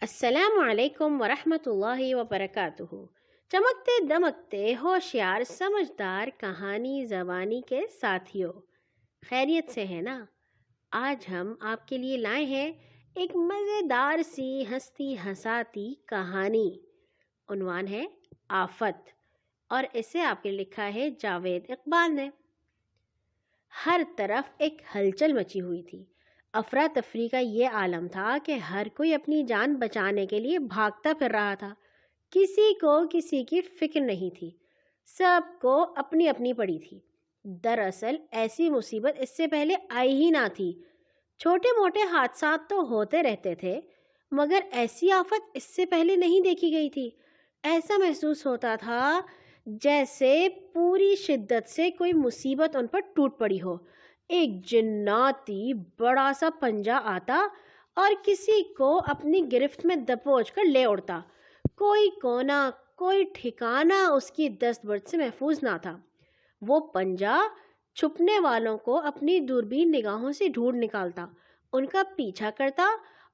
السلام علیکم ورحمۃ اللہ وبرکاتہ۔ چمکتے دمکتے ہوشیار سمجھدار کہانی زبانی کے ساتھیوں، خیریت سے ہے نا؟ آج ہم آپ کے لیے لائے ہیں ایک مزیدار سی ہستی ہساتی کہانی۔ عنوان ہے آفت، اور اسے آپ کے لکھا ہے جاوید اقبال نے۔ ہر طرف ایک ہلچل مچی ہوئی تھی۔ افراتفری کا یہ عالم تھا کہ ہر کوئی اپنی جان بچانے کے لیے بھاگتا پھر رہا تھا۔ کسی کو کسی کی فکر نہیں تھی، سب کو اپنی اپنی پڑی تھی۔ دراصل ایسی مصیبت اس سے پہلے آئی ہی نہ تھی۔ چھوٹے موٹے حادثات تو ہوتے رہتے تھے، مگر ایسی آفت اس سے پہلے نہیں دیکھی گئی تھی۔ ایسا محسوس ہوتا تھا جیسے پوری شدت سے کوئی مصیبت ان پر ٹوٹ پڑی ہو۔ ایک جناتی بڑا سا پنجہ آتا اور کسی کو اپنی گرفت میں دبوچ کر لے اڑتا۔ کوئی کونا، کوئی ٹھکانہ اس کی دست برد سے محفوظ نہ تھا۔ وہ پنجہ چھپنے والوں کو اپنی دوربین نگاہوں سے ڈھونڈ نکالتا، ان کا پیچھا کرتا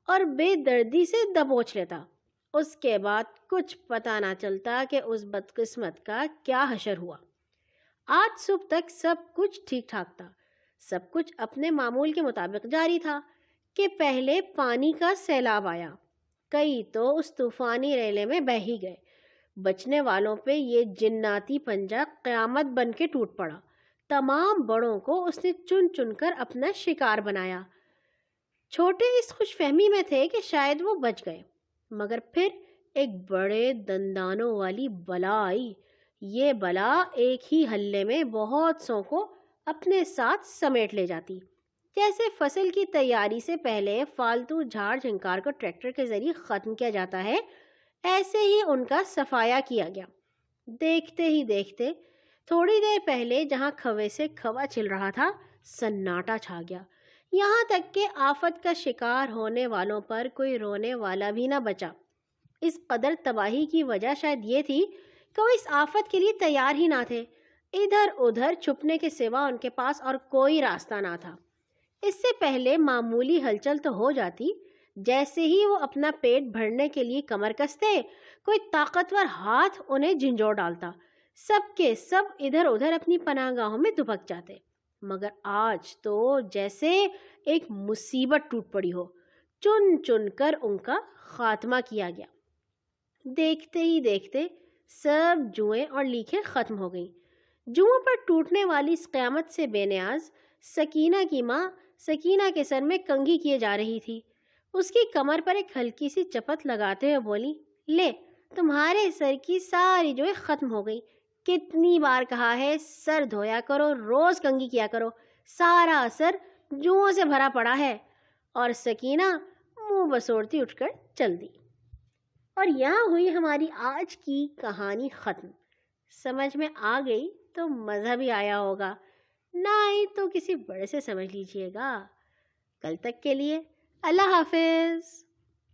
اور بے دردی سے دبوچ لیتا۔ اس کے بعد کچھ پتہ نہ چلتا کہ اس بدقسمت کا کیا حشر ہوا۔ آج صبح تک سب کچھ ٹھیک ٹھاک تھا، سب کچھ اپنے معمول کے مطابق جاری تھا کہ پہلے پانی کا سیلاب آیا۔ کئی تو اس طوفانی ریلے میں بہہ ہی گئے۔ بچنے والوں پہ یہ جناتی پنجہ قیامت بن کے ٹوٹ پڑا۔ تمام بڑوں کو اس نے چن چن کر اپنا شکار بنایا۔ چھوٹے اس خوش فہمی میں تھے کہ شاید وہ بچ گئے، مگر پھر ایک بڑے دندانوں والی بلا آئی۔ یہ بلا ایک ہی ہلے میں بہت سو کو اپنے ساتھ سمیٹ لے جاتی۔ جیسے فصل کی تیاری سے پہلے فالتو جھاڑ جھنکار کو ٹریکٹر کے ذریعے ختم کیا جاتا ہے، ایسے ہی ان کا صفایا کیا گیا۔ دیکھتے ہی دیکھتے تھوڑی دیر پہلے جہاں کھوے سے کھوا چل رہا تھا، سناٹا چھا گیا۔ یہاں تک کہ آفت کا شکار ہونے والوں پر کوئی رونے والا بھی نہ بچا۔ اس قدر تباہی کی وجہ شاید یہ تھی کہ وہ اس آفت کے لیے تیار ہی نہ تھے۔ ادھر ادھر چھپنے کے سوا ان کے پاس اور کوئی راستہ نہ تھا۔ اس سے پہلے معمولی ہلچل تو ہو جاتی، جیسے ہی وہ اپنا پیٹ بھرنے کے لیے کمر کستے، کوئی طاقتور ہاتھ انہیں جھنجھوڑ ڈالتا۔ سب کے سب ادھر ادھر اپنی پناہ گاہوں میں دبک جاتے۔ مگر آج تو جیسے ایک مصیبت ٹوٹ پڑی ہو، چن چن کر ان کا خاتمہ کیا گیا۔ دیکھتے ہی دیکھتے سب جوئیں اور لیکھیں ختم ہو گئیں۔ جوؤں پر ٹوٹنے والی اس قیامت سے بے نیاز سکینہ کی ماں سکینہ کے سر میں کنگھی کیے جا رہی تھی۔ اس کی کمر پر ایک ہلکی سی چپت لگاتے ہوئے بولی، لے تمہارے سر کی ساری جوئیں ختم ہو گئی۔ کتنی بار کہا ہے سر دھویا کرو، روز کنگھی کیا کرو، سارا سر جوؤں سے بھرا پڑا ہے۔ اور سکینہ منہ بسوڑتی اٹھ کر چل دی۔ اور یہاں ہوئی ہماری آج کی کہانی ختم۔ سمجھ میں آ گئی تو مزہ بھی آیا ہوگا، نہ آئی تو کسی بڑے سے سمجھ لیجئے گا۔ کل تک کے لیے اللہ حافظ۔